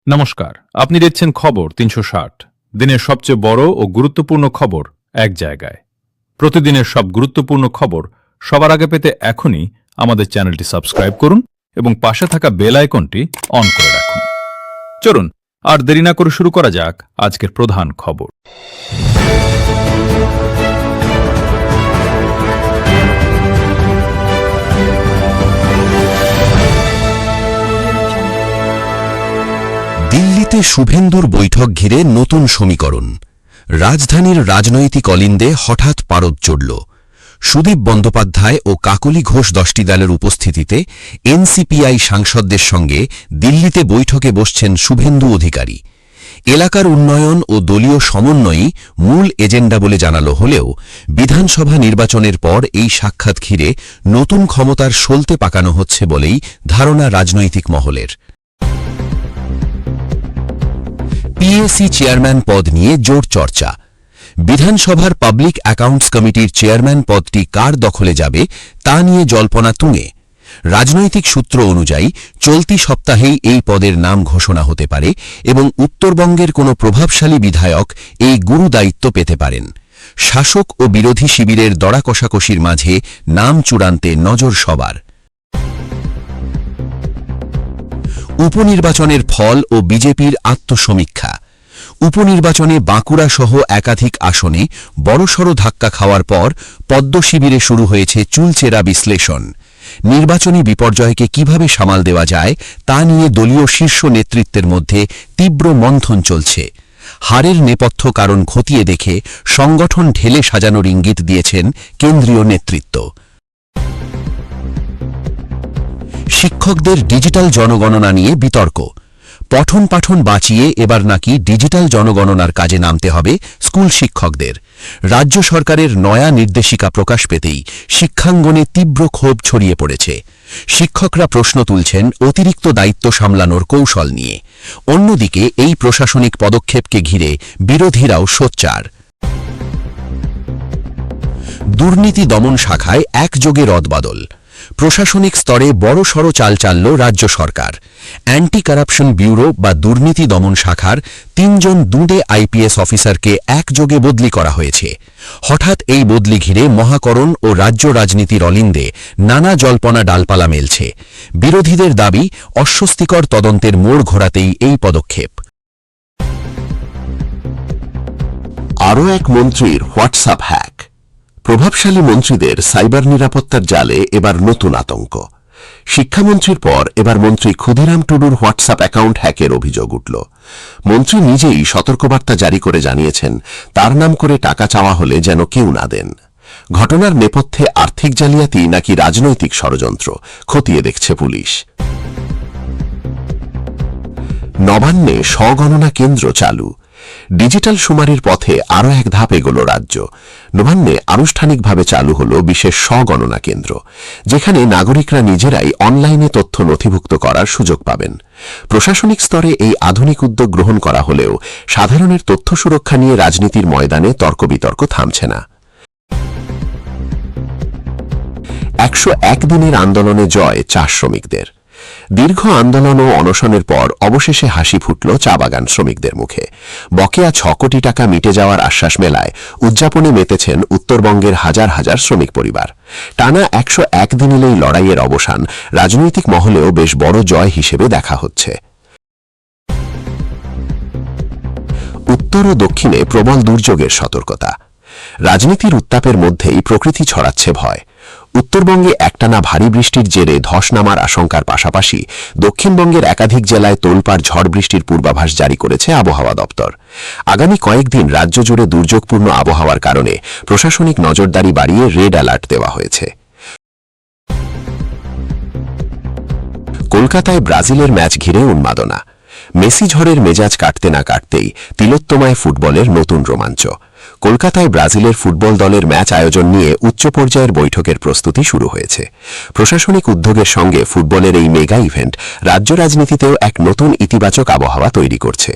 নমস্কার, আপনি দেখছেন খবর ৩৬০। দিনের সবচেয়ে বড় ও গুরুত্বপূর্ণ খবর এক জায়গায়। প্রতিদিনের সব গুরুত্বপূর্ণ খবর সবার আগে পেতে এখনই আমাদের চ্যানেলটি সাবস্ক্রাইব করুন এবং পাশে থাকা বেল আইকনটি অন করে রাখুন। চলুন আর দেরি না করে শুরু করা যাক আজকের প্রধান খবর। দিল্লিতে শুভেন্দুর বৈঠক ঘিরে নতুন সমীকরণ। রাজধানীর রাজনৈতিক অলিন্দে হঠাৎ পারদ চড়ল। সুদীপ বন্দ্যোপাধ্যায় ও কাকলি ঘোষ দশটিদালের উপস্থিতিতে এনসিপিআই সাংসদদের সঙ্গে দিল্লিতে বৈঠকে বসছেন শুভেন্দু অধিকারী। এলাকার উন্নয়ন ও দলীয় সমন্বয়ই মূল এজেন্ডা বলে জানালো হলেও বিধানসভা নির্বাচনের পর এই সাক্ষাৎ ঘিরে নতুন ক্ষমতার সলতে পাকানো হচ্ছে বলেই ধারণা রাজনৈতিক মহলের। পিএসি চেয়ারম্যান পদ নিয়ে জোর চর্চা। বিধানসভার পাবলিক অ্যাকাউন্টস কমিটির চেয়ারম্যান পদটি কার দখলে যাবে তা নিয়ে জল্পনা তুঙ্গে। রাজনৈতিক সূত্র অনুযায়ী চলতি সপ্তাহেই এই পদের নাম ঘোষণা হতে পারে এবং উত্তরবঙ্গের কোনো প্রভাবশালী বিধায়ক এই গুরু দায়িত্ব পেতে পারেন। শাসক ও বিরোধী শিবিরের দড়া কষাকষির মাঝে নাম চূড়ান্তে নজর সবার। উপনির্বাচনের ফল ও বিজেপির আত্মসমীক্ষা। উপনির্বাচনে বাঁকুড়া সহ একাধিক আসনে বড়সড় ধাক্কা খাওয়ার পর পদ্ম শিবিরে শুরু হয়েছে চুলচেরা বিশ্লেষণ। নির্বাচনী বিপর্যয়কে কিভাবে সামাল দেওয়া যায় তা নিয়ে দলীয় শীর্ষ নেতৃত্বের মধ্যে তীব্র মন্থন চলছে। হারের নেপথ্য কারণ খতিয়ে দেখে সংগঠন ঢেলে সাজানোর ইঙ্গিত দিয়েছেন কেন্দ্রীয় নেতৃত্ব। শিক্ষকদের ডিজিটাল জনগণনা নিয়ে বিতর্ক। পঠন পাঠন বাঁচিয়ে এবার নাকি ডিজিটাল জনগণনার কাজে নামতে হবে স্কুল শিক্ষকদের। রাজ্য সরকারের নয়া নির্দেশিকা প্রকাশ পেতেই শিক্ষাঙ্গনে তীব্র ক্ষোভ ছড়িয়ে পড়েছে। শিক্ষকরা প্রশ্ন তুলছেন অতিরিক্ত দায়িত্ব সামলানোর কৌশল নিয়ে। অন্যদিকে এই প্রশাসনিক পদক্ষেপকে ঘিরে বিরোধীরাও সোচ্চার। দুর্নীতি দমন শাখায় একযোগে রদবদল। প্রশাসনিক স্তরে বড়সড় চাল চালল রাজ্য সরকার। অ্যান্টি কারাপশন ব্যুরো বা দুর্নীতি দমন শাখার ৩ জন দুঁদে আইপিএস অফিসারকে একযোগে বদলি করা হয়েছে। হঠাৎ এই বদলি ঘিরে মহাকরণ ও রাজ্য রাজনীতির অলিন্দে নানা জল্পনা ডালপালা মেলছে। বিরোধীদের দাবি অস্বস্তিকর তদন্তের মোড় ঘোরাতেই এই পদক্ষেপ। আরও এক মন্ত্রীর হোয়াটসঅ্যাপ হ্যাক। প্রভাবশালী মন্ত্রীদের সাইবার নিরাপত্তার জালে এবার নতুন আতঙ্ক। শিক্ষামন্ত্রীর পর এবার মন্ত্রী ক্ষুদিরাম টুডুর হোয়াটসঅ্যাপ অ্যাকাউন্ট হ্যাকের অভিযোগ উঠল। মন্ত্রী নিজেই সতর্কবার্তা জারি করে জানিয়েছেন তার নাম করে টাকা চাওয়া হলে যেন কেউ না দেন। ঘটনার নেপথ্যে আর্থিক জালিয়াতি নাকি রাজনৈতিক ষড়যন্ত্র খতিয়ে দেখছে পুলিশ। নবান্নে স্বগণনা কেন্দ্র চালু। ডিজিটাল শুমারির পথে আরও এক ধাপ এগোল রাজ্য। নবান্নে আনুষ্ঠানিকভাবে চালু হল বিশেষ স্বগণনা কেন্দ্র, যেখানে নাগরিকরা নিজেরাই অনলাইনে তথ্য নথিভুক্ত করার সুযোগ পাবেন। প্রশাসনিক স্তরে এই আধুনিক উদ্যোগ গ্রহণ করা হলেও সাধারণের তথ্য সুরক্ষা নিয়ে রাজনীতির ময়দানে তর্ক বিতর্ক থামছে না। ১০১ দিনের আন্দোলনে জয় চা শ্রমিকদের। দীর্ঘ আন্দোলন ও অনশনের পর অবশেষে হাসি ফুটল চা বাগান শ্রমিকদের মুখে। বকেয়া ৬ কোটি টাকা মিটে যাওয়ার আশ্বাস মেলায় উদযাপনে মেতেছেন উত্তরবঙ্গের হাজার হাজার শ্রমিক পরিবার। টানা ১০১ দিনের এই লড়াইয়ের অবসান রাজনৈতিক মহলেও বেশ বড় জয় হিসেবে দেখা হচ্ছে। উত্তর ও দক্ষিণে প্রবল দুর্যোগের সতর্কতা। রাজনীতির উত্তাপের মধ্যেই প্রকৃতি ছড়াচ্ছে ভয়। উত্তরবঙ্গে একটানা ভারী বৃষ্টির জেরে ধস নামার আশঙ্কার পাশাপাশি দক্ষিণবঙ্গের একাধিক জেলায় তোলপাড় ঝড় বৃষ্টির পূর্বাভাস জারি করেছে আবহাওয়া দপ্তর। আগামী কয়েকদিন রাজ্য জুড়ে দুর্যোগপূর্ণ আবহাওয়ার কারণে প্রশাসনিক নজরদারি বাড়িয়ে রেড অ্যালার্ট দেওয়া হয়েছে। কলকাতায় ব্রাজিলের ম্যাচ ঘিরে উন্মাদনা। মেসি ঝড়ের মেজাজ কাটতে না কাটতেই তিলোত্তমায় ফুটবলের নতুন রোমাঞ্চ। কলকাতায় ব্রাজিলের ফুটবল দলের ম্যাচ আয়োজন নিয়ে উচ্চ পর্যায়ের বৈঠকের প্রস্তুতি শুরু হয়েছে। প্রশাসনিক উদ্যোগের সঙ্গে ফুটবলের এই মেগা ইভেন্ট রাজ্য রাজনীতিতেও এক নতুন ইতিবাচক আবহাওয়া তৈরি করছে।